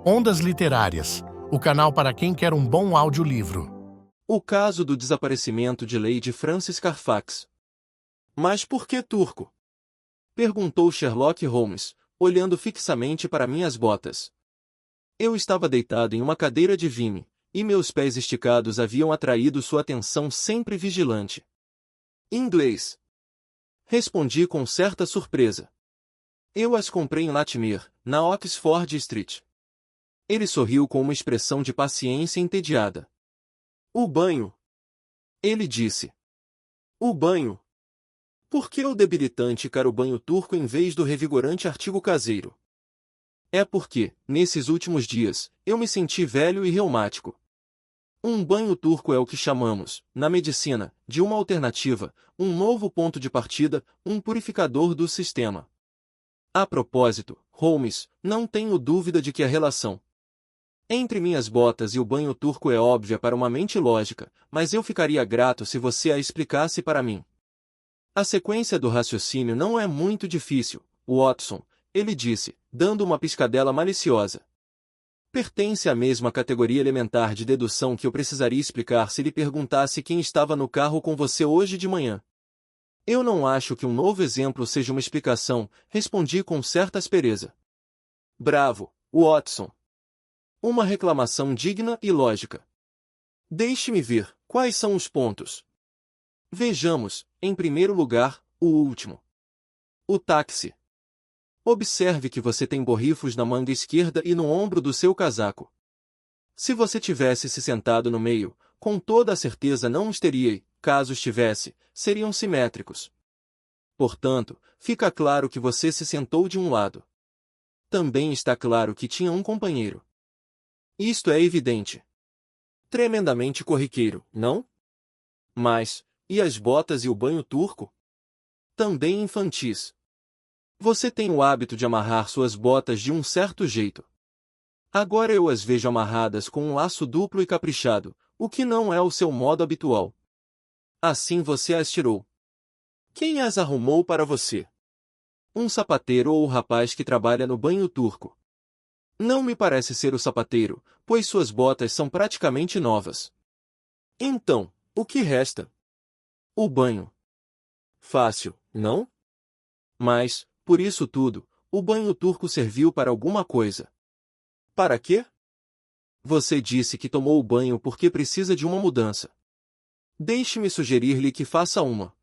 Ondas Literárias, o canal para quem quer um bom audiolivro. O caso do desaparecimento de Lady Frances Carfax. Mas por que turco? Perguntou Sherlock Holmes, olhando fixamente para minhas botas. Eu estava deitado em uma cadeira de vime, e meus pés esticados haviam atraído sua atenção sempre vigilante. Inglês. Respondi com certa surpresa. Eu as comprei em Latimer, na Oxford Street. Ele sorriu com uma expressão de paciência entediada. O banho. Ele disse. O banho. Por que o debilitante quer o banho turco em vez do revigorante artigo caseiro? É porque, nesses últimos dias, eu me senti velho e reumático. Um banho turco é o que chamamos, na medicina, de uma alternativa, um novo ponto de partida, um purificador do sistema. A propósito, Holmes, não tenho dúvida de que a relação entre minhas botas e o banho turco é óbvia para uma mente lógica, mas eu ficaria grato se você a explicasse para mim. A sequência do raciocínio não é muito difícil, Watson, ele disse, dando uma piscadela maliciosa. Pertence à mesma categoria elementar de dedução que eu precisaria explicar se lhe perguntasse quem estava no carro com você hoje de manhã. Eu não acho que um novo exemplo seja uma explicação, respondi com certa aspereza. Bravo, Watson. Uma reclamação digna e lógica. Deixe-me ver, quais são os pontos? Vejamos, em primeiro lugar, o último. O táxi. Observe que você tem borrifos na manga esquerda e no ombro do seu casaco. Se você tivesse se sentado no meio, com toda a certeza não os teria e, caso estivesse, seriam simétricos. Portanto, fica claro que você se sentou de um lado. Também está claro que tinha um companheiro. Isto é evidente. Tremendamente corriqueiro, não? Mas, e as botas e o banho turco? Também infantis. Você tem o hábito de amarrar suas botas de um certo jeito. Agora eu as vejo amarradas com um laço duplo e caprichado, o que não é o seu modo habitual. Assim você as tirou. Quem as arrumou para você? Um sapateiro ou o rapaz que trabalha no banho turco? Não me parece ser o sapateiro, pois suas botas são praticamente novas. Então, o que resta? O banho. Fácil, não? Mas, por isso tudo, o banho turco serviu para alguma coisa. Para quê? Você disse que tomou o banho porque precisa de uma mudança. Deixe-me sugerir-lhe que faça uma.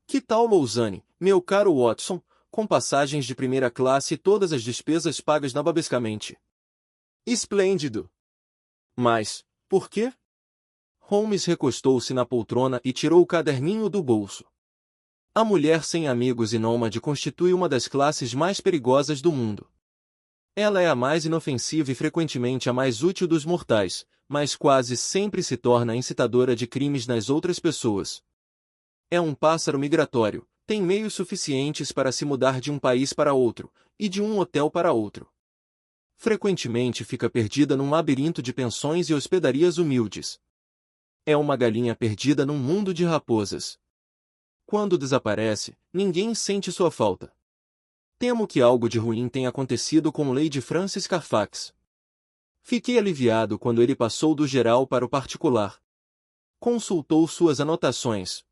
Que tal Lausanne, meu caro Watson, com passagens de primeira classe e todas as despesas pagas nababescamente? Esplêndido! Mas, por quê? Holmes recostou-se na poltrona e tirou o caderninho do bolso. A mulher sem amigos e nômade constitui uma das classes mais perigosas do mundo. Ela é a mais inofensiva e frequentemente a mais útil dos mortais, mas quase sempre se torna incitadora de crimes nas outras pessoas. É um pássaro migratório, tem meios suficientes para se mudar de um país para outro, e de um hotel para outro. Frequentemente fica perdida num labirinto de pensões e hospedarias humildes. É uma galinha perdida num mundo de raposas. Quando desaparece, ninguém sente sua falta. Temo que algo de ruim tenha acontecido com Lady Frances Carfax. Fiquei aliviado quando ele passou do geral para o particular. Consultou suas anotações.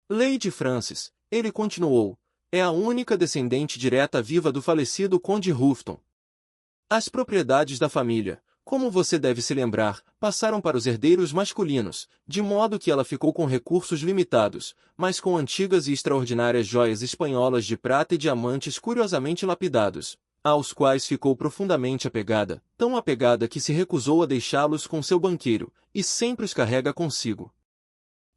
Lady Frances, ele continuou, é a única descendente direta viva do falecido Conde Houghton. As propriedades da família, como você deve se lembrar, passaram para os herdeiros masculinos, de modo que ela ficou com recursos limitados, mas com antigas e extraordinárias joias espanholas de prata e diamantes curiosamente lapidados, aos quais ficou profundamente apegada, tão apegada que se recusou a deixá-los com seu banqueiro, e sempre os carrega consigo.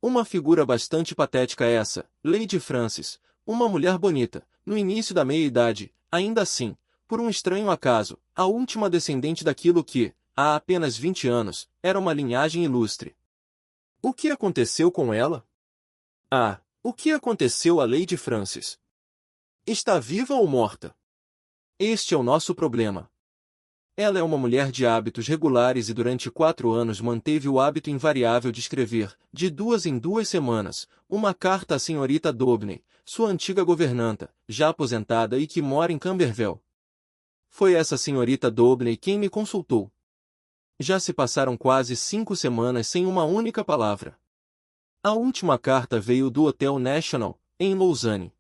Uma figura bastante patética essa, Lady Frances, uma mulher bonita, no início da meia-idade, ainda assim, por um estranho acaso, a última descendente daquilo que, há apenas 20 anos, era uma linhagem ilustre. O que aconteceu com ela? Ah, o que aconteceu a Lady Frances? Está viva ou morta? Este é o nosso problema. Ela é uma mulher de hábitos regulares e durante 4 anos manteve o hábito invariável de escrever, de 2 em 2 semanas, uma carta à senhorita Daubney, sua antiga governanta, já aposentada e que mora em Camberwell. Foi essa senhorita Dobney quem me consultou. Já se passaram quase 5 semanas sem uma única palavra. A última carta veio do Hotel National, em Lausanne.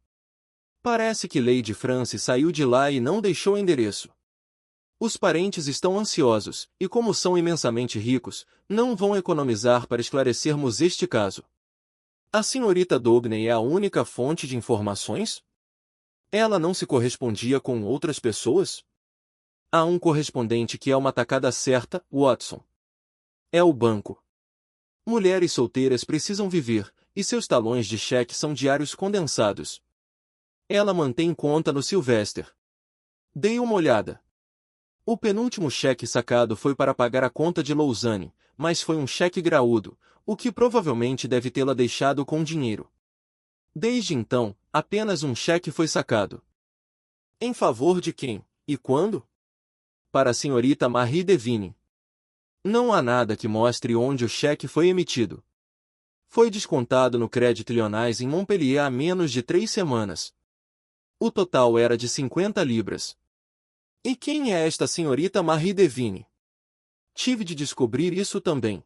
Parece que Lady Frances saiu de lá e não deixou endereço. Os parentes estão ansiosos, e como são imensamente ricos, não vão economizar para esclarecermos este caso. A senhorita Dobney é a única fonte de informações? Ela não se correspondia com outras pessoas? Há um correspondente que é uma tacada certa, Watson. É o banco. Mulheres solteiras precisam viver, e seus talões de cheque são diários condensados. Ela mantém conta no Sylvester. Dei uma olhada. O penúltimo cheque sacado foi para pagar a conta de Lausanne, mas foi um cheque graúdo, o que provavelmente deve tê-la deixado com dinheiro. Desde então, apenas um cheque foi sacado. Em favor de quem, e quando? Para a senhorita Marie Devine. Não há nada que mostre onde o cheque foi emitido. Foi descontado no Crédit Lyonnais em Montpellier há menos de 3 semanas. O total era de 50 libras. E quem é esta senhorita Marie Devine? Tive de descobrir isso também.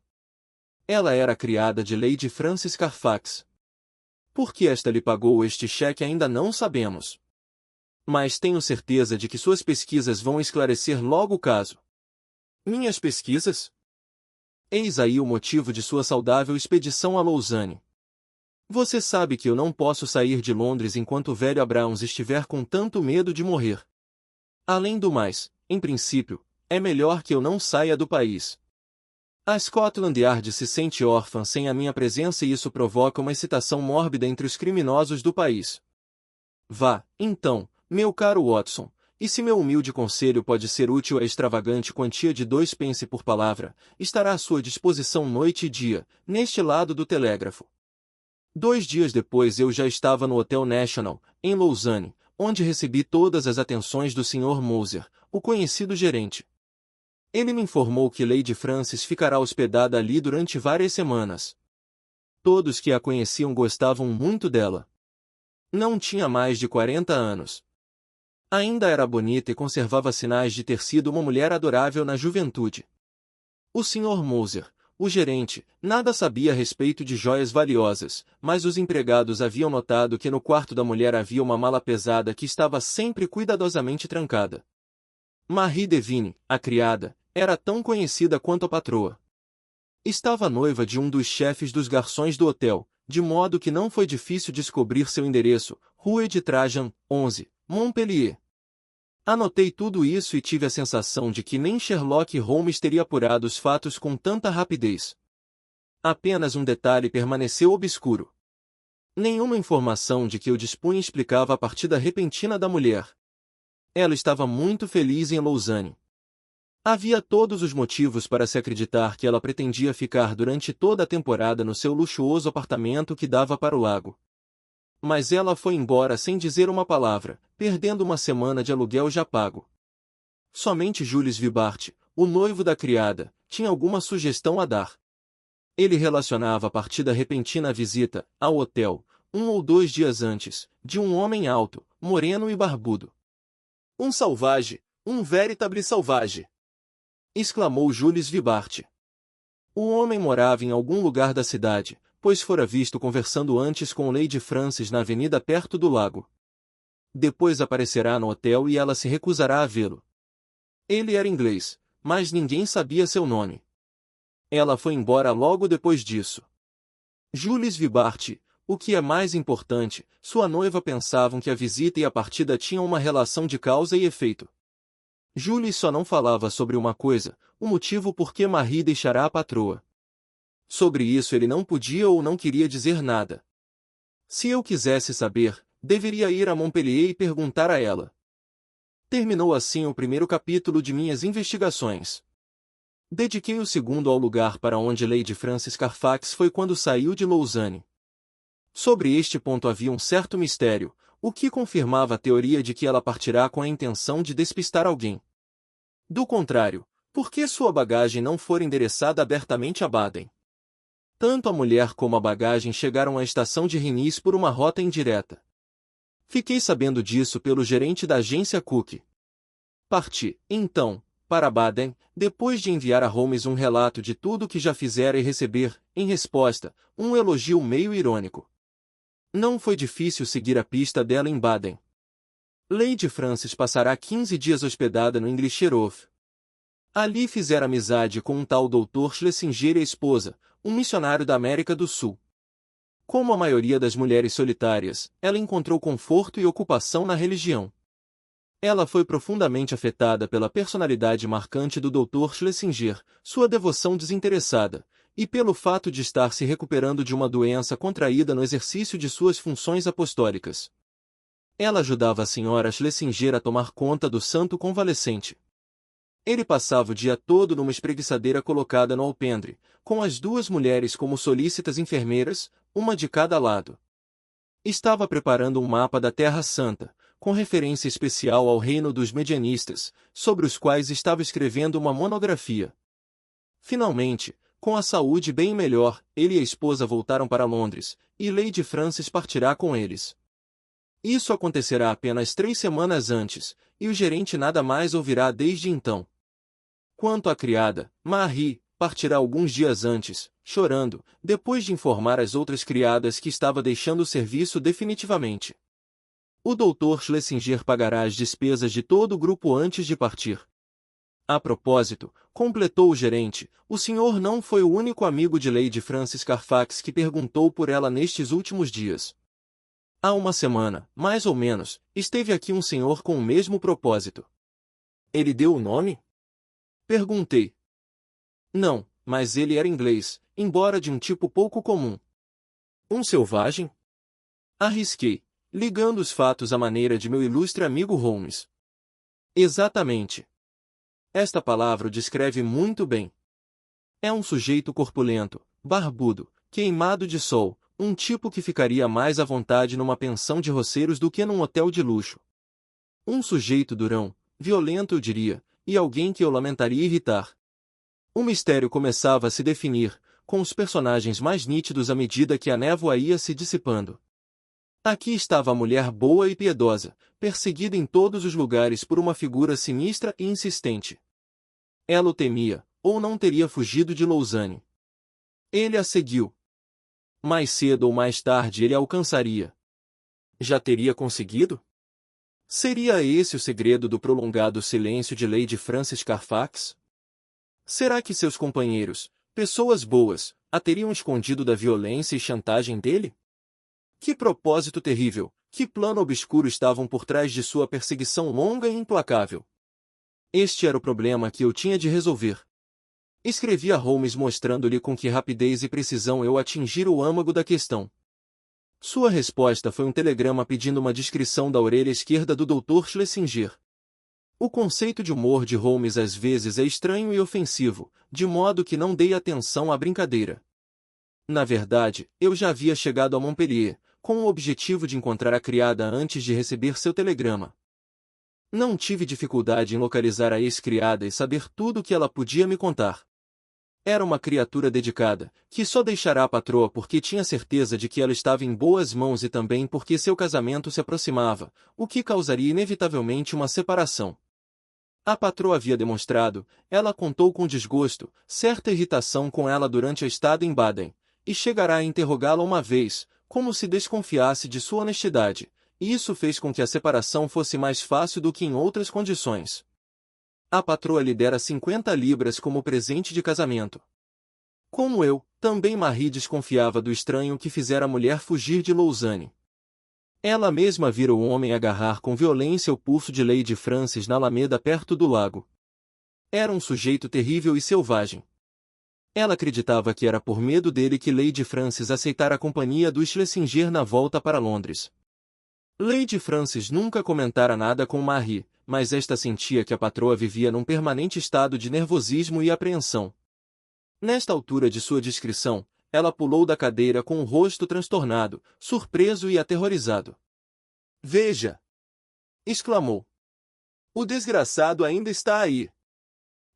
Ela era criada de Lady Frances Carfax. Por que esta lhe pagou este cheque ainda não sabemos. Mas tenho certeza de que suas pesquisas vão esclarecer logo o caso. Minhas pesquisas? Eis aí o motivo de sua saudável expedição a Lausanne. Você sabe que eu não posso sair de Londres enquanto o velho Abrahams estiver com tanto medo de morrer. Além do mais, em princípio, é melhor que eu não saia do país. A Scotland Yard se sente órfã sem a minha presença e isso provoca uma excitação mórbida entre os criminosos do país. Vá, então, meu caro Watson, e se meu humilde conselho pode ser útil à extravagante quantia de 2 pence por palavra, estará à sua disposição noite e dia, neste lado do telégrafo. 2 dias depois eu já estava no Hotel National, em Lausanne, onde recebi todas as atenções do Sr. Moser, o conhecido gerente. Ele me informou que Lady Frances ficará hospedada ali durante várias semanas. Todos que a conheciam gostavam muito dela. Não tinha mais de 40 anos. Ainda era bonita e conservava sinais de ter sido uma mulher adorável na juventude. O Sr. Moser, o gerente, nada sabia a respeito de joias valiosas, mas os empregados haviam notado que no quarto da mulher havia uma mala pesada que estava sempre cuidadosamente trancada. Marie Devine, a criada, era tão conhecida quanto a patroa. Estava noiva de um dos chefes dos garçons do hotel, de modo que não foi difícil descobrir seu endereço, Rue de Trajan, 11, Montpellier. Anotei tudo isso e tive a sensação de que nem Sherlock Holmes teria apurado os fatos com tanta rapidez. Apenas um detalhe permaneceu obscuro. Nenhuma informação de que eu dispunha explicava a partida repentina da mulher. Ela estava muito feliz em Lausanne. Havia todos os motivos para se acreditar que ela pretendia ficar durante toda a temporada no seu luxuoso apartamento que dava para o lago. Mas ela foi embora sem dizer uma palavra, perdendo uma semana de aluguel já pago. Somente Jules Vibart, o noivo da criada, tinha alguma sugestão a dar. Ele relacionava a partida repentina à visita, ao hotel, 1 ou 2 dias antes, de um homem alto, moreno e barbudo. Um salvage, um véritable salvage! Exclamou Jules Vibart. O homem morava em algum lugar da cidade, pois fora visto conversando antes com Lady Frances na avenida perto do lago. Depois aparecerá no hotel e ela se recusará a vê-lo. Ele era inglês, mas ninguém sabia seu nome. Ela foi embora logo depois disso. Jules Vibart, o que é mais importante, sua noiva pensavam que a visita e a partida tinham uma relação de causa e efeito. Jules só não falava sobre uma coisa, o motivo por que Marie deixará a patroa. Sobre isso ele não podia ou não queria dizer nada. Se eu quisesse saber, deveria ir a Montpellier e perguntar a ela. Terminou assim o primeiro capítulo de minhas investigações. Dediquei o segundo ao lugar para onde Lady Frances Carfax foi quando saiu de Lausanne. Sobre este ponto havia um certo mistério, o que confirmava a teoria de que ela partirá com a intenção de despistar alguém. Do contrário, por que sua bagagem não for endereçada abertamente a Baden? Tanto a mulher como a bagagem chegaram à estação de Rennes por uma rota indireta. Fiquei sabendo disso pelo gerente da agência Cook. Parti, então, para Baden, depois de enviar a Holmes um relato de tudo o que já fizera e receber, em resposta, um elogio meio irônico. Não foi difícil seguir a pista dela em Baden. Lady Frances passará 15 dias hospedada no Englischerhof. Ali fizera amizade com um tal Dr. Schlesinger e a esposa, um missionário da América do Sul. Como a maioria das mulheres solitárias, ela encontrou conforto e ocupação na religião. Ela foi profundamente afetada pela personalidade marcante do Dr. Schlesinger, sua devoção desinteressada, e pelo fato de estar se recuperando de uma doença contraída no exercício de suas funções apostólicas. Ela ajudava a Sra. Schlesinger a tomar conta do santo convalescente. Ele passava o dia todo numa espreguiçadeira colocada no alpendre, com as duas mulheres como solícitas enfermeiras, uma de cada lado. Estava preparando um mapa da Terra Santa, com referência especial ao reino dos medianistas, sobre os quais estava escrevendo uma monografia. Finalmente, com a saúde bem melhor, ele e a esposa voltaram para Londres, e Lady Frances partirá com eles. Isso acontecerá apenas 3 semanas antes, e o gerente nada mais ouvirá desde então. Quanto à criada, Marie, partirá alguns dias antes, chorando, depois de informar as outras criadas que estava deixando o serviço definitivamente. O Dr. Schlesinger pagará as despesas de todo o grupo antes de partir. A propósito, completou o gerente, o senhor não foi o único amigo de Lady Frances Carfax que perguntou por ela nestes últimos dias. Há uma semana, mais ou menos, esteve aqui um senhor com o mesmo propósito. Ele deu o nome? Perguntei. Não, mas ele era inglês, embora de um tipo pouco comum. Um selvagem? Arrisquei, ligando os fatos à maneira de meu ilustre amigo Holmes. Exatamente. Esta palavra o descreve muito bem. É um sujeito corpulento, barbudo, queimado de sol, um tipo que ficaria mais à vontade numa pensão de roceiros do que num hotel de luxo. Um sujeito durão, violento eu diria, e alguém que eu lamentaria irritar. O mistério começava a se definir, com os personagens mais nítidos à medida que a névoa ia se dissipando. Aqui estava a mulher boa e piedosa, perseguida em todos os lugares por uma figura sinistra e insistente. Ela o temia, ou não teria fugido de Lausanne. Ele a seguiu. Mais cedo ou mais tarde ele a alcançaria. Já teria conseguido? Seria esse o segredo do prolongado silêncio de Lady Frances Carfax? Será que seus companheiros, pessoas boas, a teriam escondido da violência e chantagem dele? Que propósito terrível, que plano obscuro estavam por trás de sua perseguição longa e implacável? Este era o problema que eu tinha de resolver. Escrevi a Holmes mostrando-lhe com que rapidez e precisão eu atingira o âmago da questão. Sua resposta foi um telegrama pedindo uma descrição da orelha esquerda do Dr. Schlesinger. O conceito de humor de Holmes às vezes é estranho e ofensivo, de modo que não dei atenção à brincadeira. Na verdade, eu já havia chegado a Montpellier, com o objetivo de encontrar a criada antes de receber seu telegrama. Não tive dificuldade em localizar a ex-criada e saber tudo o que ela podia me contar. Era uma criatura dedicada, que só deixará a patroa porque tinha certeza de que ela estava em boas mãos e também porque seu casamento se aproximava, o que causaria inevitavelmente uma separação. A patroa havia demonstrado, ela contou com desgosto, certa irritação com ela durante a estada em Baden, e chegará a interrogá-la uma vez, como se desconfiasse de sua honestidade, e isso fez com que a separação fosse mais fácil do que em outras condições. A patroa lhe dera 50 libras como presente de casamento. Como eu, também Marie desconfiava do estranho que fizera a mulher fugir de Lausanne. Ela mesma vira o homem agarrar com violência o pulso de Lady Frances na alameda perto do lago. Era um sujeito terrível e selvagem. Ela acreditava que era por medo dele que Lady Frances aceitara a companhia do Schlesinger na volta para Londres. Lady Frances nunca comentara nada com Marie, mas esta sentia que a patroa vivia num permanente estado de nervosismo e apreensão. Nesta altura de sua descrição, ela pulou da cadeira com o rosto transtornado, surpreso e aterrorizado. "Veja!" exclamou. "O desgraçado ainda está aí.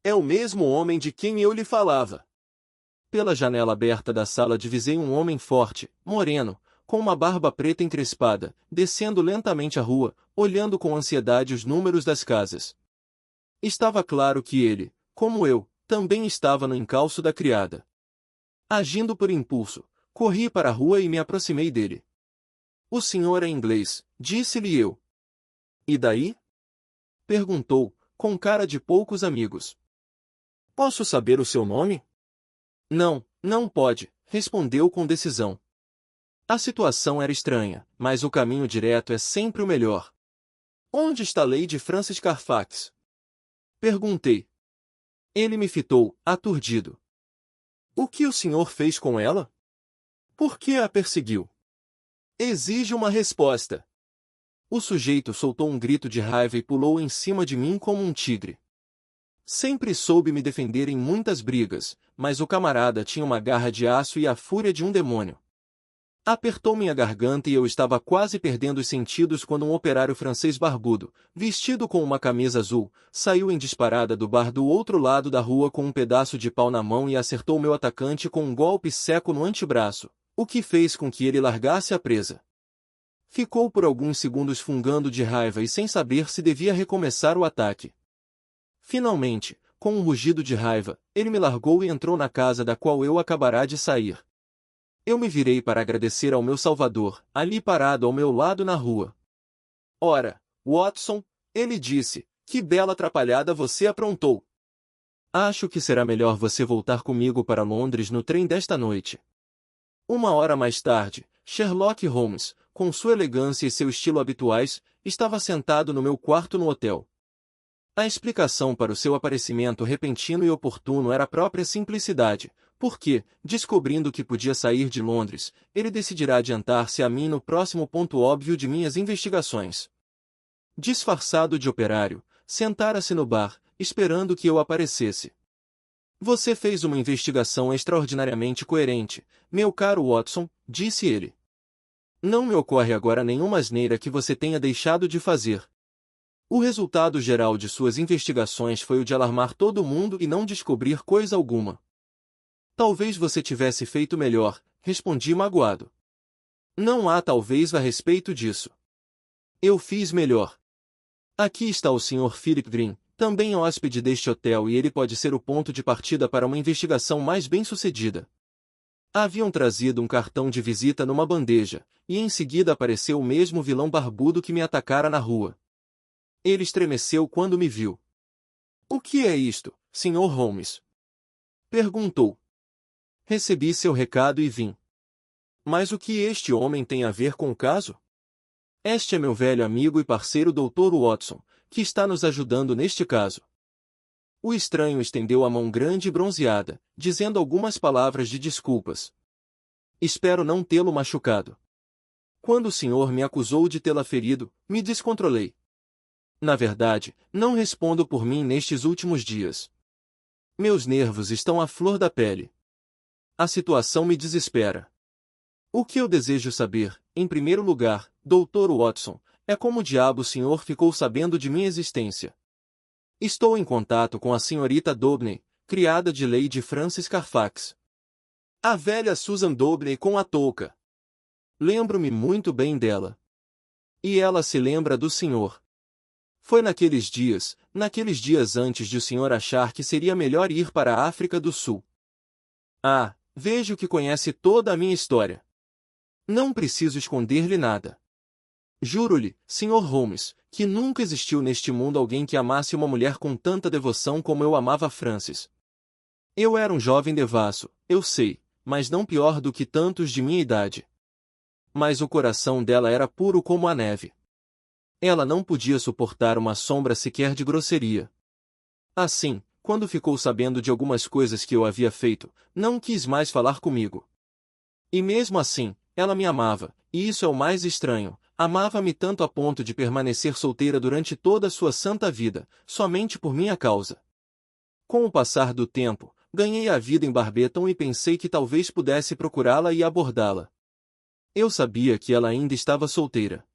É o mesmo homem de quem eu lhe falava." Pela janela aberta da sala divisei um homem forte, moreno, com uma barba preta encrespada, descendo lentamente a rua, olhando com ansiedade os números das casas. Estava claro que ele, como eu, também estava no encalço da criada. Agindo por impulso, corri para a rua e me aproximei dele. "O senhor é inglês", disse-lhe eu. "E daí?" perguntou, com cara de poucos amigos. "Posso saber o seu nome?" "Não, não pode", respondeu com decisão. A situação era estranha, mas o caminho direto é sempre o melhor. "Onde está Lady Frances Carfax?" perguntei. Ele me fitou, aturdido. "O que o senhor fez com ela? Por que a perseguiu?" "Exige uma resposta." O sujeito soltou um grito de raiva e pulou em cima de mim como um tigre. Sempre soube me defender em muitas brigas, mas o camarada tinha uma garra de aço e a fúria de um demônio. Apertou minha garganta e eu estava quase perdendo os sentidos quando um operário francês barbudo, vestido com uma camisa azul, saiu em disparada do bar do outro lado da rua com um pedaço de pau na mão e acertou meu atacante com um golpe seco no antebraço, o que fez com que ele largasse a presa. Ficou por alguns segundos fungando de raiva e sem saber se devia recomeçar o ataque. Finalmente, com um rugido de raiva, ele me largou e entrou na casa da qual eu acabara de sair. Eu me virei para agradecer ao meu salvador, ali parado ao meu lado na rua. "Ora, Watson", ele disse, "que bela atrapalhada você aprontou. Acho que será melhor você voltar comigo para Londres no trem desta noite." Uma hora mais tarde, Sherlock Holmes, com sua elegância e seu estilo habituais, estava sentado no meu quarto no hotel. A explicação para o seu aparecimento repentino e oportuno era a própria simplicidade, porque, descobrindo que podia sair de Londres, ele decidirá adiantar-se a mim no próximo ponto óbvio de minhas investigações. Disfarçado de operário, sentara-se no bar, esperando que eu aparecesse. "Você fez uma investigação extraordinariamente coerente, meu caro Watson", disse ele. "Não me ocorre agora nenhuma asneira que você tenha deixado de fazer. O resultado geral de suas investigações foi o de alarmar todo mundo e não descobrir coisa alguma." "Talvez você tivesse feito melhor", respondi magoado. "Não há talvez a respeito disso. Eu fiz melhor. Aqui está o Sr. Philip Green, também hóspede deste hotel, e ele pode ser o ponto de partida para uma investigação mais bem-sucedida." Haviam trazido um cartão de visita numa bandeja, e em seguida apareceu o mesmo vilão barbudo que me atacara na rua. Ele estremeceu quando me viu. "O que é isto, Sr. Holmes?" perguntou. "Recebi seu recado e vim." "Mas o que este homem tem a ver com o caso?" "Este é meu velho amigo e parceiro Dr. Watson, que está nos ajudando neste caso." O estranho estendeu a mão grande e bronzeada, dizendo algumas palavras de desculpas. "Espero não tê-lo machucado. Quando o senhor me acusou de tê-la ferido, me descontrolei. Na verdade, não respondo por mim nestes últimos dias. Meus nervos estão à flor da pele. A situação me desespera. O que eu desejo saber, em primeiro lugar, Dr. Watson, é como diabo o senhor ficou sabendo de minha existência." "Estou em contato com a senhorita Daubney, criada de Lady Frances Carfax. A velha Susan Daubney com a touca. Lembro-me muito bem dela. E ela se lembra do senhor. Foi naqueles dias antes de o senhor achar que seria melhor ir para a África do Sul. Ah, vejo que conhece toda a minha história. Não preciso esconder-lhe nada. Juro-lhe, Sr. Holmes, que nunca existiu neste mundo alguém que amasse uma mulher com tanta devoção como eu amava Frances. Eu era um jovem devasso, eu sei, mas não pior do que tantos de minha idade. Mas o coração dela era puro como a neve. Ela não podia suportar uma sombra sequer de grosseria. Assim, quando ficou sabendo de algumas coisas que eu havia feito, não quis mais falar comigo. E mesmo assim, ela me amava, e isso é o mais estranho, amava-me tanto a ponto de permanecer solteira durante toda a sua santa vida, somente por minha causa. Com o passar do tempo, ganhei a vida em Barbeton e pensei que talvez pudesse procurá-la e abordá-la. Eu sabia que ela ainda estava solteira.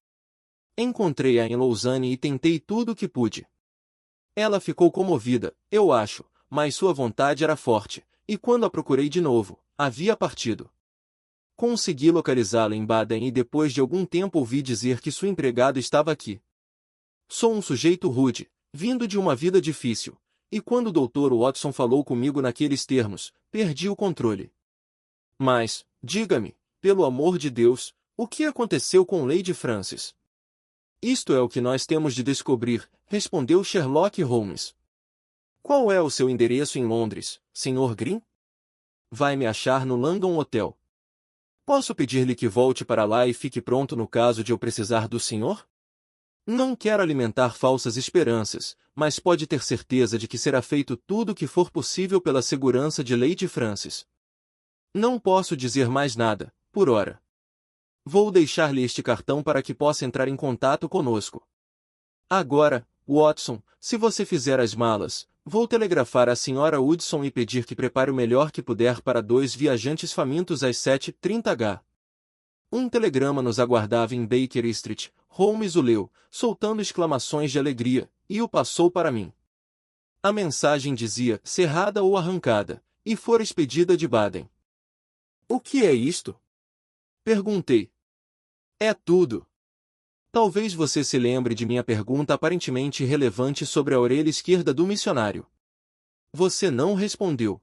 Encontrei-a em Lausanne e tentei tudo o que pude. Ela ficou comovida, eu acho, mas sua vontade era forte, e quando a procurei de novo, havia partido. Consegui localizá-la em Baden e depois de algum tempo ouvi dizer que sua empregada estava aqui. Sou um sujeito rude, Vindo de uma vida difícil, e quando o Dr. Watson falou comigo naqueles termos, perdi o controle. Mas, diga-me, pelo amor de Deus, o que aconteceu com Lady Francis? Isto é o que nós temos de descobrir, respondeu Sherlock Holmes. Qual é o seu endereço em Londres, Sr. Green? Vai me achar no London Hotel. Posso pedir-lhe que volte para lá e fique pronto no caso de eu precisar do senhor? Não quero alimentar falsas esperanças, mas pode ter certeza de que será feito tudo o que for possível pela segurança de Lady Francis. Não posso dizer mais nada, por ora. Vou deixar-lhe este cartão para que possa entrar em contato conosco. Agora, Watson, se você fizer as malas, vou telegrafar à Sra. Hudson e pedir que prepare o melhor que puder para 2 viajantes famintos às 7h30h. Um telegrama nos aguardava em Baker Street. Holmes o leu, soltando exclamações de alegria, e o passou para mim. A mensagem dizia, cerrada ou arrancada, e fora expedida de Baden. O que é isto? Perguntei. É tudo. Talvez você se lembre de minha pergunta aparentemente irrelevante sobre a orelha esquerda do missionário. Você não respondeu.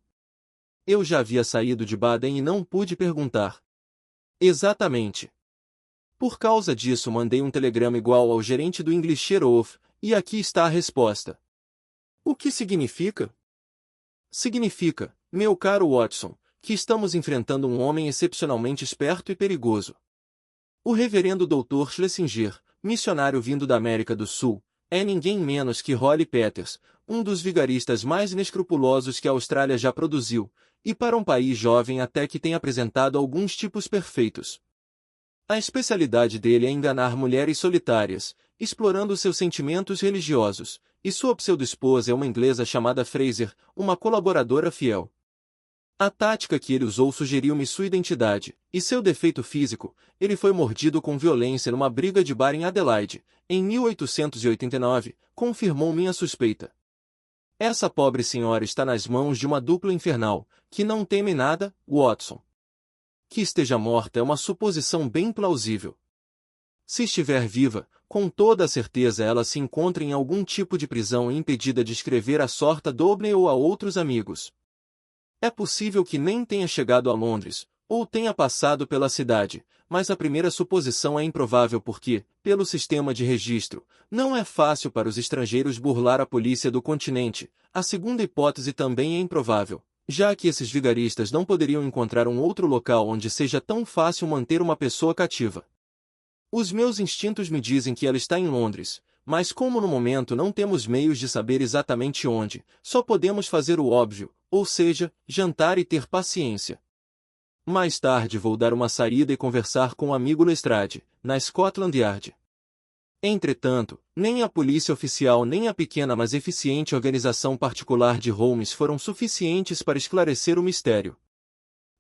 Eu já havia saído de Baden e não pude perguntar. Exatamente. Por causa disso mandei um telegrama igual ao gerente do English Off, e aqui está a resposta. O que significa? Significa, meu caro Watson, que estamos enfrentando um homem excepcionalmente esperto e perigoso. O reverendo Dr. Schlesinger, missionário vindo da América do Sul, é ninguém menos que Holly Peters, um dos vigaristas mais inescrupulosos que a Austrália já produziu, e para um país jovem até que tem apresentado alguns tipos perfeitos. A especialidade dele é enganar mulheres solitárias, explorando seus sentimentos religiosos, e sua pseudo-esposa é uma inglesa chamada Fraser, uma colaboradora fiel. A tática que ele usou sugeriu-me sua identidade, e seu defeito físico. Ele foi mordido com violência numa briga de bar em Adelaide, em 1889, confirmou minha suspeita. Essa pobre senhora está nas mãos de uma dupla infernal, que não teme nada, Watson. Que esteja morta é uma suposição bem plausível. Se estiver viva, com toda a certeza ela se encontra em algum tipo de prisão e impedida de escrever a sorte a Dobney ou a outros amigos. É possível que nem tenha chegado a Londres, ou tenha passado pela cidade, mas a primeira suposição é improvável porque, pelo sistema de registro, não é fácil para os estrangeiros burlar a polícia do continente. A segunda hipótese também é improvável, já que esses vigaristas não poderiam encontrar um outro local onde seja tão fácil manter uma pessoa cativa. Os meus instintos me dizem que ela está em Londres, mas como no momento não temos meios de saber exatamente onde, só podemos fazer o óbvio, ou seja, jantar e ter paciência. Mais tarde vou dar uma saída e conversar com o amigo Lestrade, na Scotland Yard. Entretanto, nem a polícia oficial nem a pequena mas eficiente organização particular de Holmes foram suficientes para esclarecer o mistério.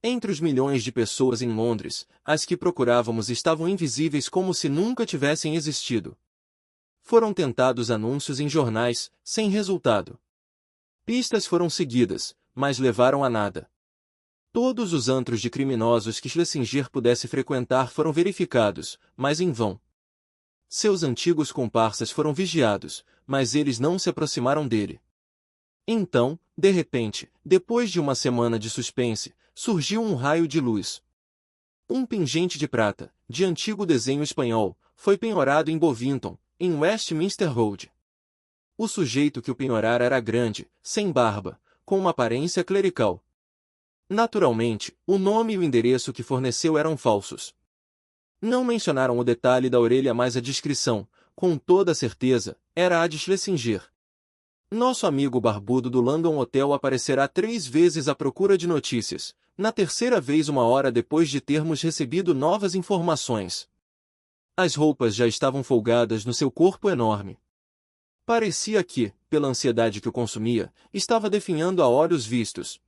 Entre os milhões de pessoas em Londres, as que procurávamos estavam invisíveis como se nunca tivessem existido. Foram tentados anúncios em jornais, sem resultado. Pistas foram seguidas, mas levaram a nada. Todos os antros de criminosos que Schlesinger pudesse frequentar foram verificados, mas em vão. Seus antigos comparsas foram vigiados, mas eles não se aproximaram dele. Então, de repente, depois de uma semana de suspense, surgiu um raio de luz. Um pingente de prata, de antigo desenho espanhol, foi penhorado em Bovington, em Westminster Road. O sujeito que o penhorara era grande, sem barba, com uma aparência clerical. Naturalmente, o nome e o endereço que forneceu eram falsos. Não mencionaram o detalhe da orelha, mas a descrição, com toda certeza, era a de Schlesinger. Nosso amigo barbudo do London Hotel aparecerá 3 vezes à procura de notícias, na terceira vez 1 hora depois de termos recebido novas informações. As roupas já estavam folgadas no seu corpo enorme. Parecia que, pela ansiedade que o consumia, estava definhando a olhos vistos.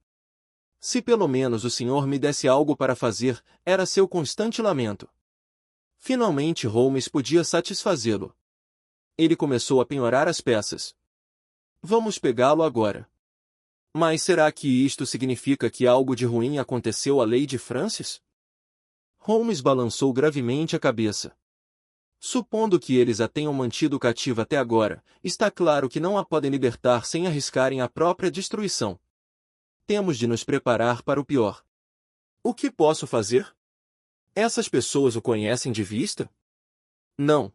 Se pelo menos o senhor me desse algo para fazer, era seu constante lamento. Finalmente Holmes podia satisfazê-lo. Ele começou a penhorar as peças. Vamos pegá-lo agora. Mas será que isto significa que algo de ruim aconteceu a Lady Francis? Holmes balançou gravemente a cabeça. Supondo que eles a tenham mantido cativa até agora, está claro que não a podem libertar sem arriscarem a própria destruição. Temos de nos preparar para o pior. O que posso fazer? Essas pessoas o conhecem de vista? Não.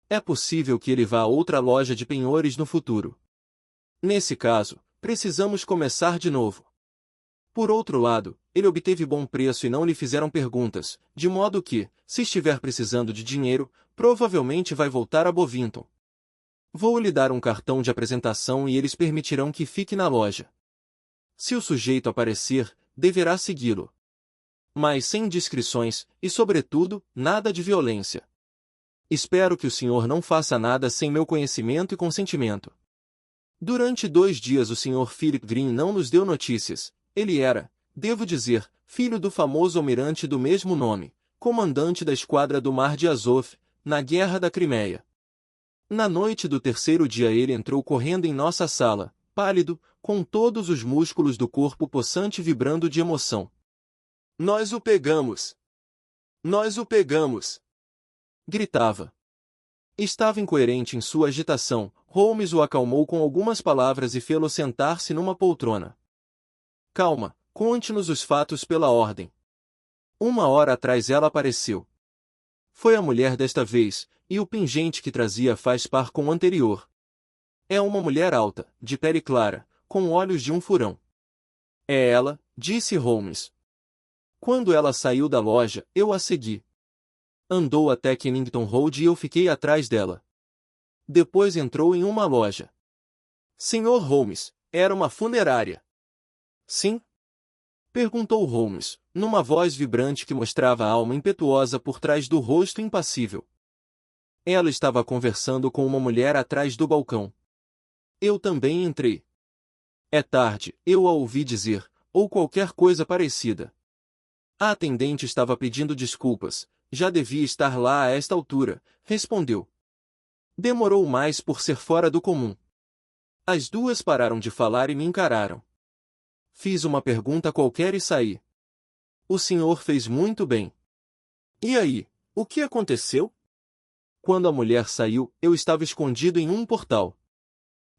É possível que ele vá a outra loja de penhores no futuro. Nesse caso, precisamos começar de novo. Por outro lado, ele obteve bom preço e não lhe fizeram perguntas, de modo que, se estiver precisando de dinheiro, provavelmente vai voltar a Bovington. Vou lhe dar um cartão de apresentação e eles permitirão que fique na loja. Se o sujeito aparecer, deverá segui-lo. Mas sem indiscrições, e sobretudo, nada de violência. Espero que o senhor não faça nada sem meu conhecimento e consentimento. Durante 2 dias o Sr. Philip Green não nos deu notícias. Ele era, devo dizer, filho do famoso almirante do mesmo nome, comandante da esquadra do Mar de Azov, na Guerra da Crimeia. Na noite do 3º dia ele entrou correndo em nossa sala, pálido, com todos os músculos do corpo possante vibrando de emoção. Nós o pegamos! Nós o pegamos! Gritava. Estava incoerente em sua agitação. Holmes o acalmou com algumas palavras e fê-lo sentar-se numa poltrona. Calma, conte-nos os fatos pela ordem. 1 hora atrás ela apareceu. Foi a mulher desta vez, e o pingente que trazia faz par com o anterior. É uma mulher alta, de pele clara, com olhos de um furão. É ela, disse Holmes. Quando ela saiu da loja, eu a segui. Andou até Kennington Road e eu fiquei atrás dela. Depois entrou em uma loja. Sr. Holmes, era uma funerária. Sim? Perguntou Holmes, numa voz vibrante que mostrava a alma impetuosa por trás do rosto impassível. Ela estava conversando com uma mulher atrás do balcão. Eu também entrei. É tarde, eu a ouvi dizer, ou qualquer coisa parecida. A atendente estava pedindo desculpas, já devia estar lá a esta altura, respondeu. Demorou mais por ser fora do comum. As duas pararam de falar e me encararam. Fiz uma pergunta qualquer e saí. O senhor fez muito bem. E aí, o que aconteceu? Quando a mulher saiu, eu estava escondido em um portal.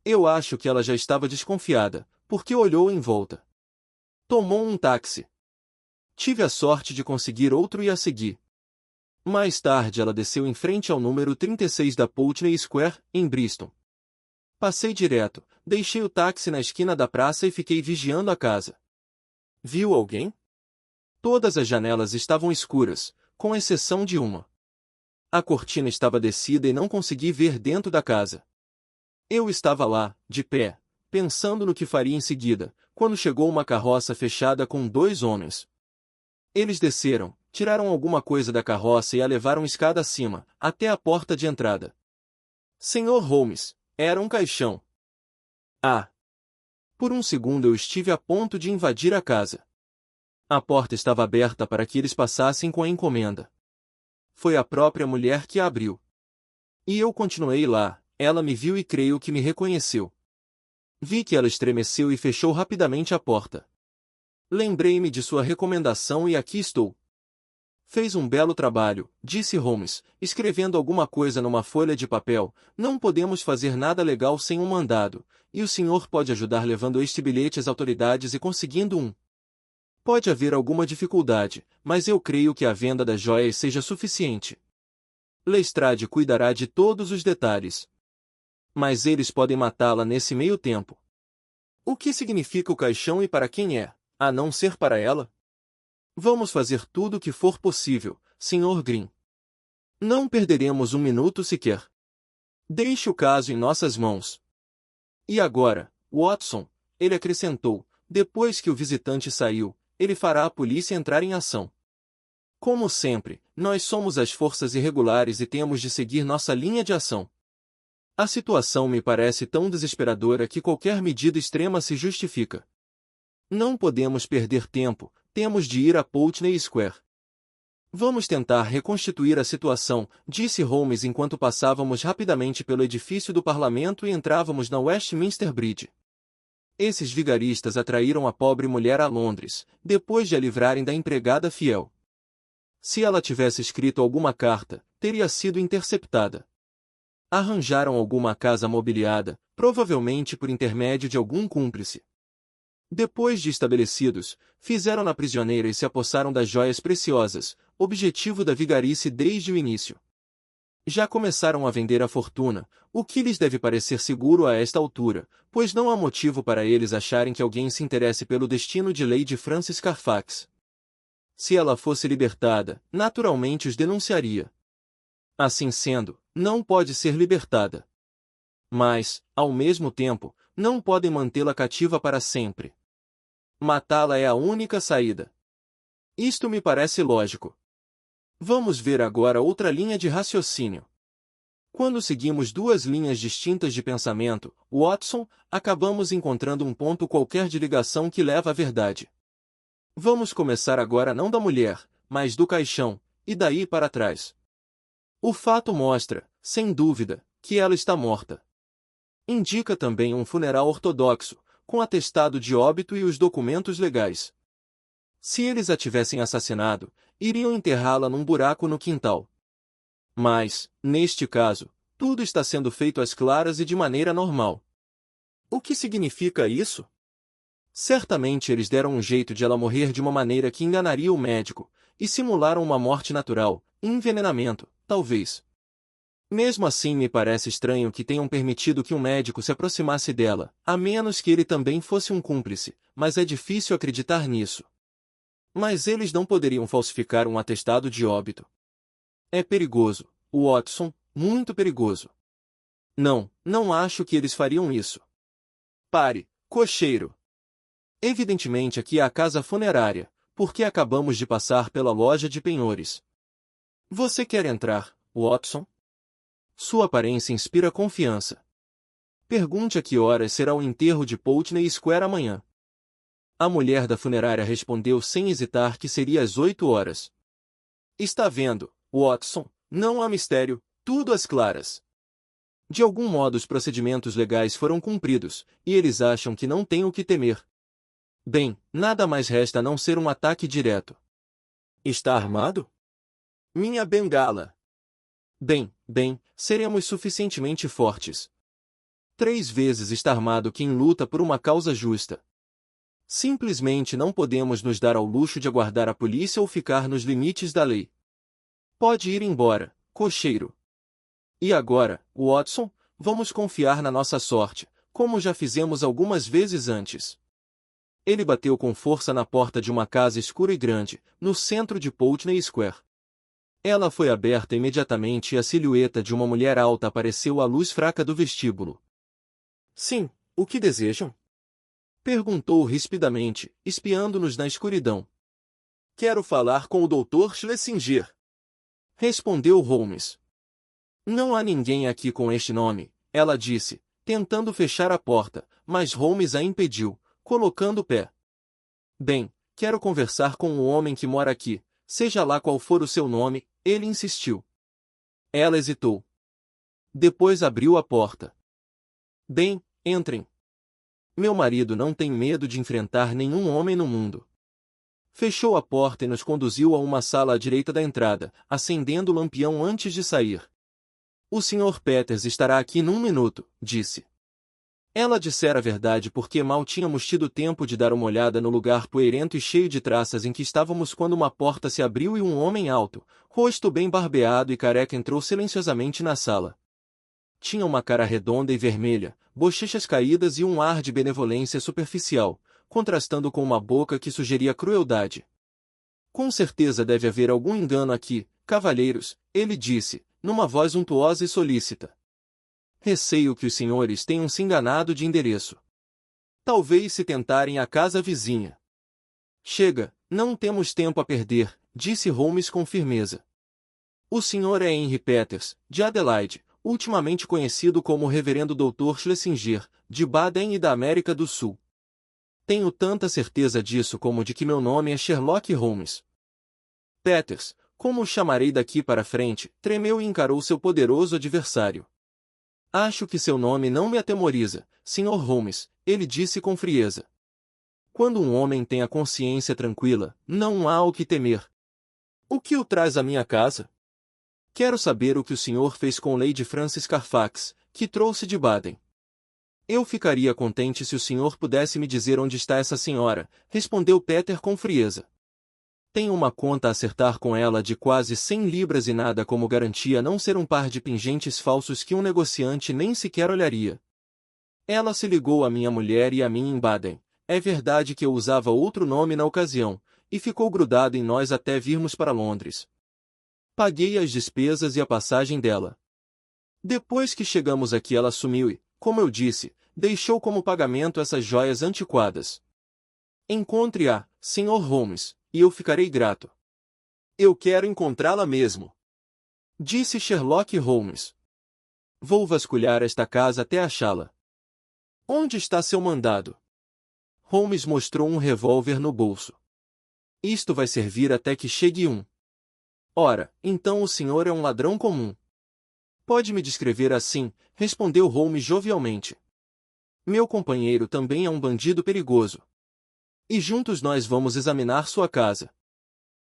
Eu acho que ela já estava desconfiada, porque olhou em volta. Tomou um táxi. Tive a sorte de conseguir outro e a segui. Mais tarde ela desceu em frente ao número 36 da Putney Square, em Bristol. Passei direto, deixei o táxi na esquina da praça e fiquei vigiando a casa. Viu alguém? Todas as janelas estavam escuras, com exceção de uma. A cortina estava descida e não consegui ver dentro da casa. Eu estava lá, de pé, pensando no que faria em seguida, quando chegou uma carroça fechada com 2 homens. Eles desceram, tiraram alguma coisa da carroça e a levaram escada acima, até a porta de entrada. Sr. Holmes, era um caixão. Ah! Por um segundo eu estive a ponto de invadir a casa. A porta estava aberta para que eles passassem com a encomenda. Foi a própria mulher que a abriu. E eu continuei lá, ela me viu e creio que me reconheceu. Vi que ela estremeceu e fechou rapidamente a porta. Lembrei-me de sua recomendação e aqui estou. Fez um belo trabalho, disse Holmes, escrevendo alguma coisa numa folha de papel. Não podemos fazer nada legal sem um mandado, e o senhor pode ajudar levando este bilhete às autoridades e conseguindo um. Pode haver alguma dificuldade, mas eu creio que a venda das joias seja suficiente. Lestrade cuidará de todos os detalhes. Mas eles podem matá-la nesse meio tempo. O que significa o caixão e para quem é, a não ser para ela? Vamos fazer tudo o que for possível, Sr. Green. Não perderemos um minuto sequer. Deixe o caso em nossas mãos. E agora, Watson, ele acrescentou, depois que o visitante saiu, ele fará a polícia entrar em ação. Como sempre, nós somos as forças irregulares e temos de seguir nossa linha de ação. A situação me parece tão desesperadora que qualquer medida extrema se justifica. Não podemos perder tempo, temos de ir a Putney Square. Vamos tentar reconstituir a situação, disse Holmes enquanto passávamos rapidamente pelo edifício do parlamento e entrávamos na Westminster Bridge. Esses vigaristas atraíram a pobre mulher a Londres, depois de a livrarem da empregada fiel. Se ela tivesse escrito alguma carta, teria sido interceptada. Arranjaram alguma casa mobiliada, provavelmente por intermédio de algum cúmplice. Depois de estabelecidos, fizeram-na prisioneira e se apossaram das joias preciosas, objetivo da vigarice desde o início. Já começaram a vender a fortuna, o que lhes deve parecer seguro a esta altura, pois não há motivo para eles acharem que alguém se interesse pelo destino de Lady Frances Carfax. Se ela fosse libertada, naturalmente os denunciaria. Assim sendo, não pode ser libertada. Mas, ao mesmo tempo, não podem mantê-la cativa para sempre. Matá-la é a única saída. Isto me parece lógico. Vamos ver agora outra linha de raciocínio. Quando seguimos duas linhas distintas de pensamento, Watson, acabamos encontrando um ponto qualquer de ligação que leva à verdade. Vamos começar agora não da mulher, mas do caixão, e daí para trás. O fato mostra, sem dúvida, que ela está morta. Indica também um funeral ortodoxo, com atestado de óbito e os documentos legais. Se eles a tivessem assassinado, iriam enterrá-la num buraco no quintal. Mas, neste caso, tudo está sendo feito às claras e de maneira normal. O que significa isso? Certamente eles deram um jeito de ela morrer de uma maneira que enganaria o médico, e simularam uma morte natural, envenenamento, talvez. Mesmo assim me parece estranho que tenham permitido que um médico se aproximasse dela, a menos que ele também fosse um cúmplice, mas é difícil acreditar nisso. Mas eles não poderiam falsificar um atestado de óbito. É perigoso, Watson, muito perigoso. Não acho que eles fariam isso. Pare, cocheiro. Evidentemente aqui é a casa funerária, porque acabamos de passar pela loja de penhores. Você quer entrar, Watson? Sua aparência inspira confiança. Pergunte a que horas será o enterro de Putney Square amanhã. A mulher da funerária respondeu sem hesitar que seria às 8 horas. Está vendo, Watson, não há mistério, tudo às claras. De algum modo os procedimentos legais foram cumpridos, e eles acham que não têm o que temer. Bem, nada mais resta a não ser um ataque direto. Está armado? Minha bengala. Bem, seremos suficientemente fortes. 3 vezes está armado quem luta por uma causa justa. Simplesmente não podemos nos dar ao luxo de aguardar a polícia ou ficar nos limites da lei. Pode ir embora, cocheiro. E agora, Watson, vamos confiar na nossa sorte, como já fizemos algumas vezes antes. Ele bateu com força na porta de uma casa escura e grande, no centro de Putney Square. Ela foi aberta imediatamente e a silhueta de uma mulher alta apareceu à luz fraca do vestíbulo. Sim, o que desejam? Perguntou rispidamente, espiando-nos na escuridão. Quero falar com o Dr. Schlesinger. Respondeu Holmes. Não há ninguém aqui com este nome, ela disse, tentando fechar a porta, mas Holmes a impediu, colocando o pé. Bem, quero conversar com o homem que mora aqui, seja lá qual for o seu nome, ele insistiu. Ela hesitou. Depois abriu a porta. Bem, entrem. Meu marido não tem medo de enfrentar nenhum homem no mundo. Fechou a porta e nos conduziu a uma sala à direita da entrada, acendendo o lampião antes de sair. O Sr. Peters estará aqui num minuto, disse. Ela dissera a verdade porque mal tínhamos tido tempo de dar uma olhada no lugar poeirento e cheio de traças em que estávamos quando uma porta se abriu e um homem alto, rosto bem barbeado e careca entrou silenciosamente na sala. Tinha uma cara redonda e vermelha, bochechas caídas e um ar de benevolência superficial, contrastando com uma boca que sugeria crueldade. Com certeza deve haver algum engano aqui, cavalheiros, ele disse, numa voz untuosa e solícita. Receio que os senhores tenham se enganado de endereço. Talvez se tentarem a casa vizinha. Chega, não temos tempo a perder, disse Holmes com firmeza. O senhor é Henry Peters, de Adelaide, ultimamente conhecido como Reverendo Dr. Schlesinger, de Baden e da América do Sul. Tenho tanta certeza disso como de que meu nome é Sherlock Holmes. Peters, como o chamarei daqui para frente, tremeu e encarou seu poderoso adversário. Acho que seu nome não me atemoriza, Sr. Holmes, ele disse com frieza. Quando um homem tem a consciência tranquila, não há o que temer. O que o traz à minha casa? Quero saber o que o senhor fez com Lady Frances Carfax, que trouxe de Baden. Eu ficaria contente se o senhor pudesse me dizer onde está essa senhora, respondeu Peter com frieza. Tenho uma conta a acertar com ela de quase 100 libras e nada como garantia não ser um par de pingentes falsos que um negociante nem sequer olharia. Ela se ligou à minha mulher e a mim em Baden. É verdade que eu usava outro nome na ocasião, e ficou grudado em nós até virmos para Londres. Paguei as despesas e a passagem dela. Depois que chegamos aqui ela sumiu e, como eu disse, deixou como pagamento essas joias antiquadas. Encontre-a, Sr. Holmes, e eu ficarei grato. Eu quero encontrá-la mesmo, disse Sherlock Holmes. Vou vasculhar esta casa até achá-la. Onde está seu mandado? Holmes mostrou um revólver no bolso. Isto vai servir até que chegue um. Ora, então o senhor é um ladrão comum. Pode me descrever assim, respondeu Holmes jovialmente. Meu companheiro também é um bandido perigoso. E juntos nós vamos examinar sua casa.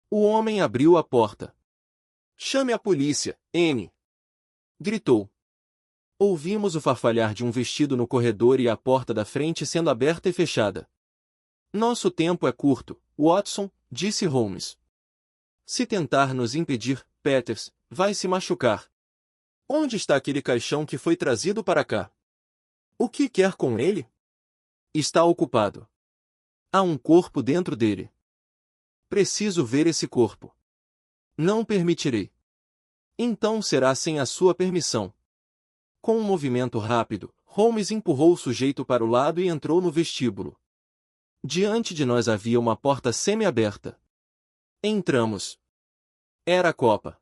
O homem abriu a porta. Chame a polícia, N. gritou. Ouvimos o farfalhar de um vestido no corredor e a porta da frente sendo aberta e fechada. Nosso tempo é curto, Watson, disse Holmes. Se tentar nos impedir, Peters, vai se machucar. Onde está aquele caixão que foi trazido para cá? O que quer com ele? Está ocupado. Há um corpo dentro dele. Preciso ver esse corpo. Não permitirei. Então será sem a sua permissão. Com um movimento rápido, Holmes empurrou o sujeito para o lado e entrou no vestíbulo. Diante de nós havia uma porta semi-aberta. Entramos. Era a copa.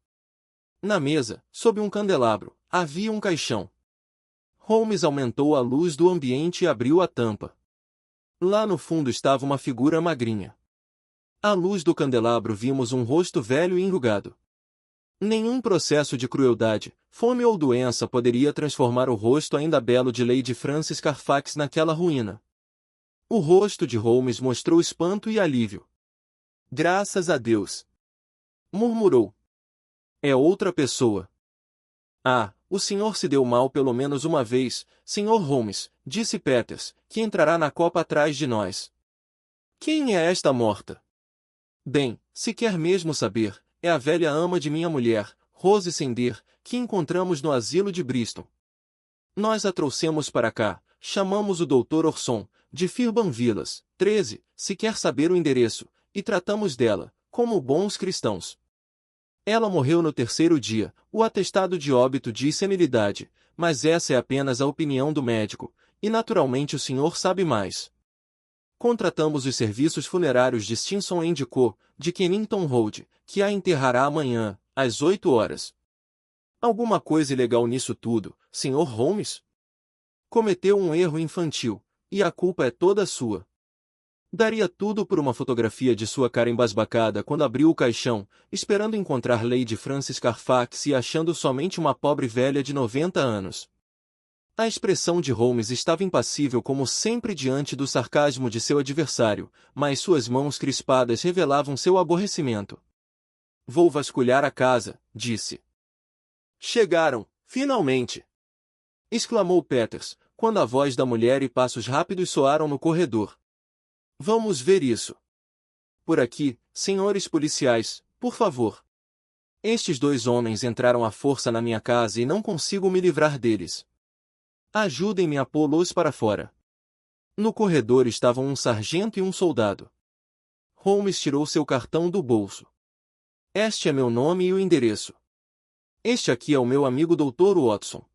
Na mesa, sob um candelabro, havia um caixão. Holmes aumentou a luz do ambiente e abriu a tampa. Lá no fundo estava uma figura magrinha. À luz do candelabro vimos um rosto velho e enrugado. Nenhum processo de crueldade, fome ou doença poderia transformar o rosto ainda belo de Lady Frances Carfax naquela ruína. O rosto de Holmes mostrou espanto e alívio. Graças a Deus! Murmurou. É outra pessoa. Ah, o senhor se deu mal pelo menos uma vez, Sr. Holmes, disse Peters, que entrará na copa atrás de nós. Quem é esta morta? Bem, se quer mesmo saber, é a velha ama de minha mulher, Rose Sender, que encontramos no asilo de Bristol. Nós a trouxemos para cá, chamamos o Dr. Orson, de Firban Villas, 13, se quer saber o endereço, e tratamos dela, como bons cristãos. Ela morreu no terceiro dia, o atestado de óbito diz senilidade, mas essa é apenas a opinião do médico, e naturalmente o senhor sabe mais. Contratamos os serviços funerários de Stinson & Co., de Kennington Road, que a enterrará amanhã, às 8 horas. Alguma coisa ilegal nisso tudo, Sr. Holmes? Cometeu um erro infantil, e a culpa é toda sua. Daria tudo por uma fotografia de sua cara embasbacada quando abriu o caixão, esperando encontrar Lady Frances Carfax e achando somente uma pobre velha de 90 anos. A expressão de Holmes estava impassível como sempre diante do sarcasmo de seu adversário, mas suas mãos crispadas revelavam seu aborrecimento. Vou vasculhar a casa, disse. Chegaram, finalmente! Exclamou Peters, quando a voz da mulher e passos rápidos soaram no corredor. Vamos ver isso. Por aqui, senhores policiais, por favor. Estes dois homens entraram à força na minha casa e não consigo me livrar deles. Ajudem-me a pô-los para fora. No corredor estavam um sargento e um soldado. Holmes tirou seu cartão do bolso. Este é meu nome e o endereço. Este aqui é o meu amigo Dr. Watson.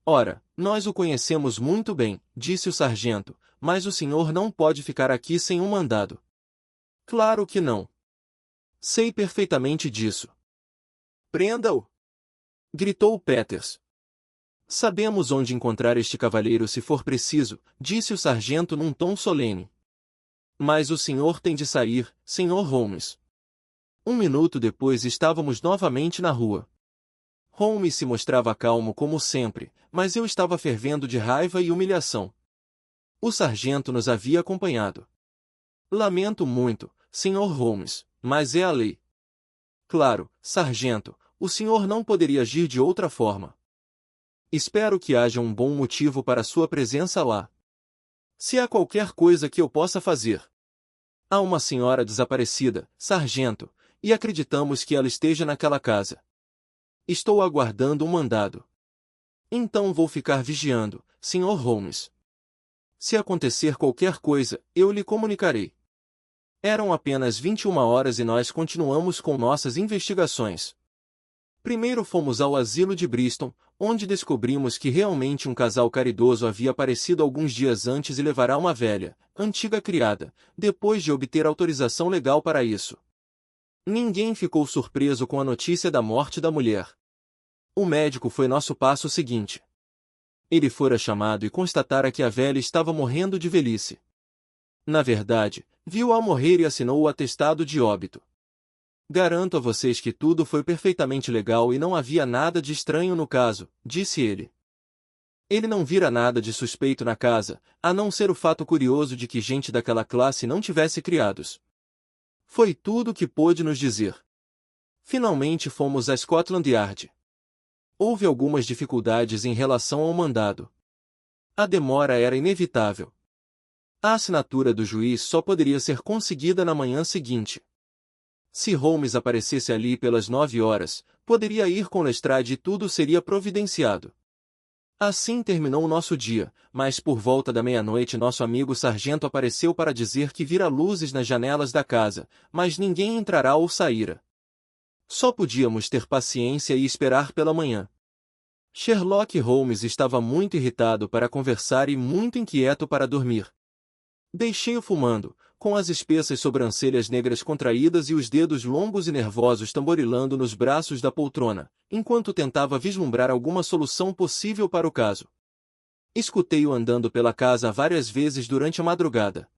Ora, nós o conhecemos muito bem, disse o sargento, mas o senhor não pode ficar aqui sem um mandado. Claro que não. Sei perfeitamente disso. Prenda-o! Gritou Peters. Sabemos onde encontrar este cavalheiro se for preciso, disse o sargento num tom solene. Mas o senhor tem de sair, Sr. Holmes. Um minuto depois estávamos novamente na rua. Holmes se mostrava calmo como sempre, mas eu estava fervendo de raiva e humilhação. O sargento nos havia acompanhado. Lamento muito, Sr. Holmes, mas é a lei. Claro, sargento, o senhor não poderia agir de outra forma. Espero que haja um bom motivo para sua presença lá. Se há qualquer coisa que eu possa fazer. Há uma senhora desaparecida, sargento, e acreditamos que ela esteja naquela casa. Estou aguardando um mandado. Então vou ficar vigiando, Sr. Holmes. Se acontecer qualquer coisa, eu lhe comunicarei. Eram apenas 21 horas e nós continuamos com nossas investigações. Primeiro fomos ao asilo de Bristol, onde descobrimos que realmente um casal caridoso havia aparecido alguns dias antes e levará uma velha, antiga criada, depois de obter autorização legal para isso. Ninguém ficou surpreso com a notícia da morte da mulher. O médico foi nosso passo seguinte. Ele fora chamado e constatara que a velha estava morrendo de velhice. Na verdade, viu-a morrer e assinou o atestado de óbito. Garanto a vocês que tudo foi perfeitamente legal e não havia nada de estranho no caso, disse ele. Ele não vira nada de suspeito na casa, a não ser o fato curioso de que gente daquela classe não tivesse criados. Foi tudo o que pôde nos dizer. Finalmente fomos a Scotland Yard. Houve algumas dificuldades em relação ao mandado. A demora era inevitável. A assinatura do juiz só poderia ser conseguida na manhã seguinte. Se Holmes aparecesse ali pelas 9 horas, poderia ir com Lestrade e tudo seria providenciado. Assim terminou o nosso dia, mas por volta da meia-noite nosso amigo sargento apareceu para dizer que vira luzes nas janelas da casa, mas ninguém entrará ou saíra. Só podíamos ter paciência e esperar pela manhã. Sherlock Holmes estava muito irritado para conversar e muito inquieto para dormir. Deixei-o fumando, com as espessas sobrancelhas negras contraídas e os dedos longos e nervosos tamborilando nos braços da poltrona, enquanto tentava vislumbrar alguma solução possível para o caso. Escutei-o andando pela casa várias vezes durante a madrugada.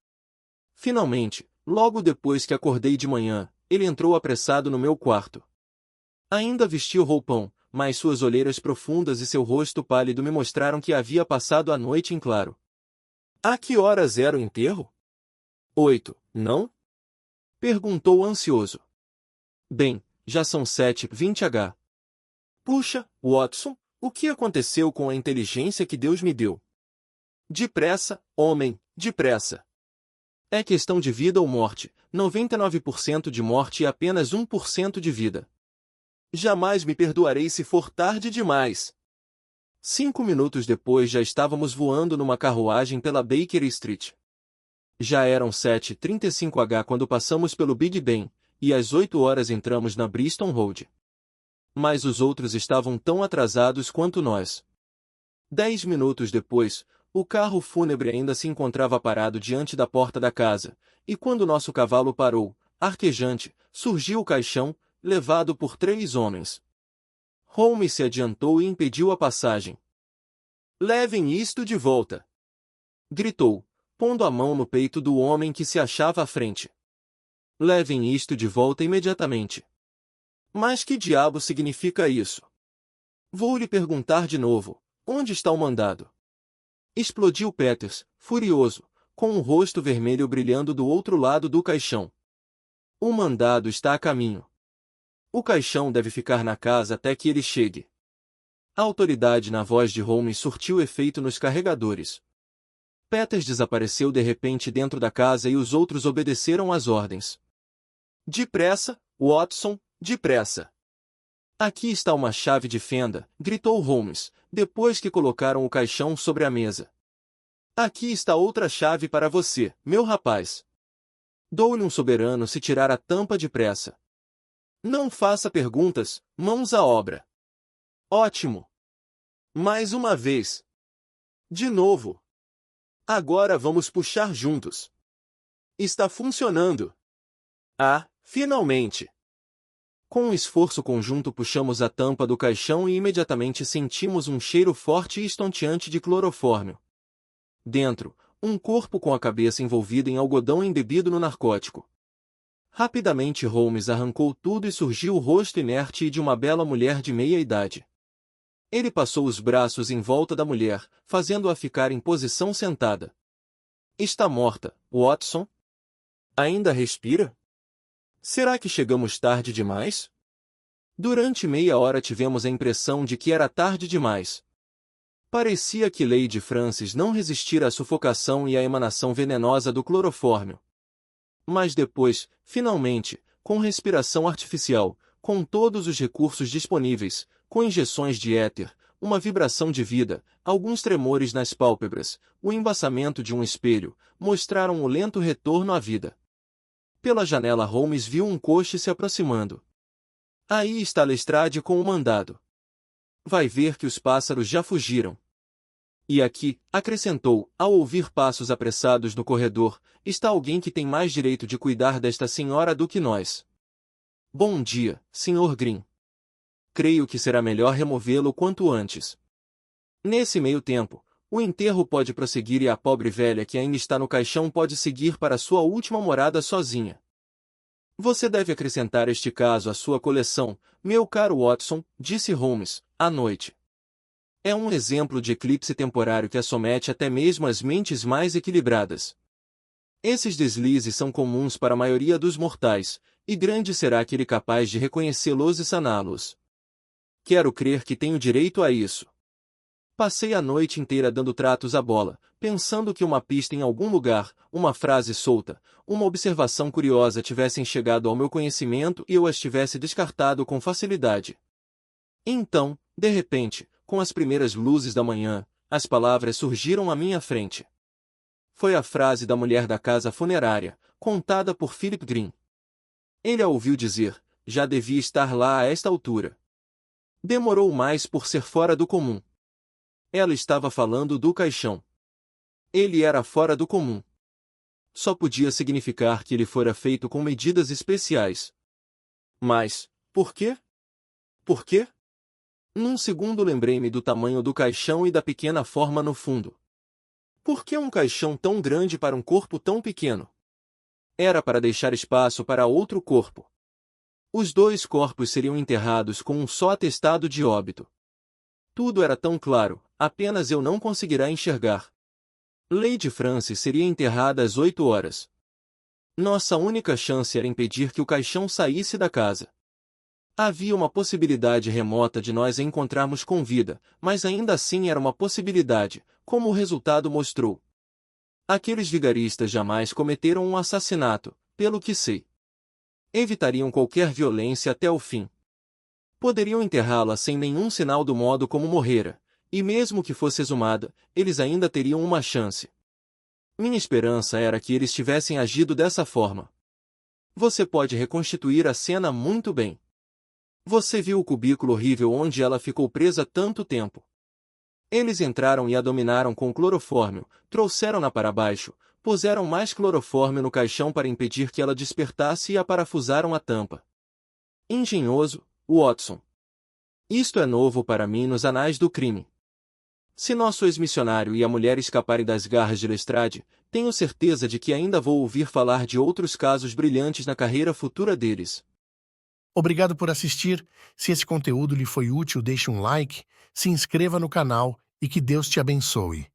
Finalmente, logo depois que acordei de manhã, ele entrou apressado no meu quarto. Ainda vestia o roupão, mas suas olheiras profundas e seu rosto pálido me mostraram que havia passado a noite em claro. A que horas era o enterro? 8, não? Perguntou ansioso. Bem, já são 7h20h. Puxa, Watson, o que aconteceu com a inteligência que Deus me deu? Depressa, homem, depressa. É questão de vida ou morte, 99% de morte e apenas 1% de vida. Jamais me perdoarei se for tarde demais. 5 minutos depois já estávamos voando numa carruagem pela Baker Street. Já eram 7h35h quando passamos pelo Big Ben, e às 8 horas entramos na Bristol Road. Mas os outros estavam tão atrasados quanto nós. 10 minutos depois, o carro fúnebre ainda se encontrava parado diante da porta da casa, e quando nosso cavalo parou, arquejante, surgiu o caixão, levado por 3 homens. Holmes se adiantou e impediu a passagem. "Levem isto de volta!" gritou, pondo a mão no peito do homem que se achava à frente. "Levem isto de volta imediatamente." Mas que diabo significa isso? Vou lhe perguntar de novo, onde está o mandado? Explodiu Peters, furioso, com o rosto vermelho brilhando do outro lado do caixão. O mandado está a caminho. O caixão deve ficar na casa até que ele chegue. A autoridade na voz de Holmes surtiu efeito nos carregadores. Peters desapareceu de repente dentro da casa e os outros obedeceram às ordens. "Depressa, Watson, depressa!" "Aqui está uma chave de fenda", gritou Holmes, depois que colocaram o caixão sobre a mesa. "Aqui está outra chave para você, meu rapaz. Dou-lhe um soberano se tirar a tampa depressa. Não faça perguntas, mãos à obra." "Ótimo! Mais uma vez. De novo. Agora vamos puxar juntos." "Está funcionando." "Ah, finalmente!" Com um esforço conjunto puxamos a tampa do caixão e imediatamente sentimos um cheiro forte e estonteante de clorofórmio. Dentro, um corpo com a cabeça envolvida em algodão embebido no narcótico. Rapidamente Holmes arrancou tudo e surgiu o rosto inerte e de uma bela mulher de meia idade. Ele passou os braços em volta da mulher, fazendo-a ficar em posição sentada. "Está morta, Watson? Ainda respira? Será que chegamos tarde demais?" Durante meia hora tivemos a impressão de que era tarde demais. Parecia que Lady Frances não resistira à sufocação e à emanação venenosa do clorofórmio. Mas depois, finalmente, com respiração artificial, com todos os recursos disponíveis, com injeções de éter, uma vibração de vida, alguns tremores nas pálpebras, o embaçamento de um espelho, mostraram o lento retorno à vida. Pela janela Holmes viu um coche se aproximando. Aí está Lestrade com o mandado. Vai ver que os pássaros já fugiram. E aqui, acrescentou, ao ouvir passos apressados no corredor, está alguém que tem mais direito de cuidar desta senhora do que nós. Bom dia, Sr. Green. Creio que será melhor removê-lo quanto antes. Nesse meio tempo, o enterro pode prosseguir e a pobre velha que ainda está no caixão pode seguir para sua última morada sozinha. Você deve acrescentar este caso à sua coleção, meu caro Watson, disse Holmes, à noite. É um exemplo de eclipse temporário que assomete até mesmo as mentes mais equilibradas. Esses deslizes são comuns para a maioria dos mortais, e grande será aquele capaz de reconhecê-los e saná-los. Quero crer que tenho direito a isso. Passei a noite inteira dando tratos à bola, pensando que uma pista em algum lugar, uma frase solta, uma observação curiosa tivessem chegado ao meu conhecimento e eu as tivesse descartado com facilidade. Então, de repente, com as primeiras luzes da manhã, as palavras surgiram à minha frente. Foi a frase da mulher da casa funerária, contada por Philip Green. Ele a ouviu dizer, já devia estar lá a esta altura. Demorou mais por ser fora do comum. Ela estava falando do caixão. Ele era fora do comum. Só podia significar que ele fora feito com medidas especiais. Mas, por quê? Por quê? Num segundo lembrei-me do tamanho do caixão e da pequena forma no fundo. Por que um caixão tão grande para um corpo tão pequeno? Era para deixar espaço para outro corpo. Os dois corpos seriam enterrados com um só atestado de óbito. Tudo era tão claro, apenas eu não conseguirá enxergar. Lady Frances seria enterrada às 8 horas. Nossa única chance era impedir que o caixão saísse da casa. Havia uma possibilidade remota de nós a encontrarmos com vida, mas ainda assim era uma possibilidade, como o resultado mostrou. Aqueles vigaristas jamais cometeram um assassinato, pelo que sei. Evitariam qualquer violência até o fim. Poderiam enterrá-la sem nenhum sinal do modo como morrera, e mesmo que fosse exumada, eles ainda teriam uma chance. Minha esperança era que eles tivessem agido dessa forma. Você pode reconstituir a cena muito bem. Você viu o cubículo horrível onde ela ficou presa tanto tempo. Eles entraram e a dominaram com clorofórmio, trouxeram-na para baixo, puseram mais clorofórmio no caixão para impedir que ela despertasse e a parafusaram a tampa. Engenhoso, Watson. Isto é novo para mim nos anais do crime. Se nosso ex-missionário e a mulher escaparem das garras de Lestrade, tenho certeza de que ainda vou ouvir falar de outros casos brilhantes na carreira futura deles. Obrigado por assistir. Se esse conteúdo lhe foi útil, deixe um like, se inscreva no canal e que Deus te abençoe.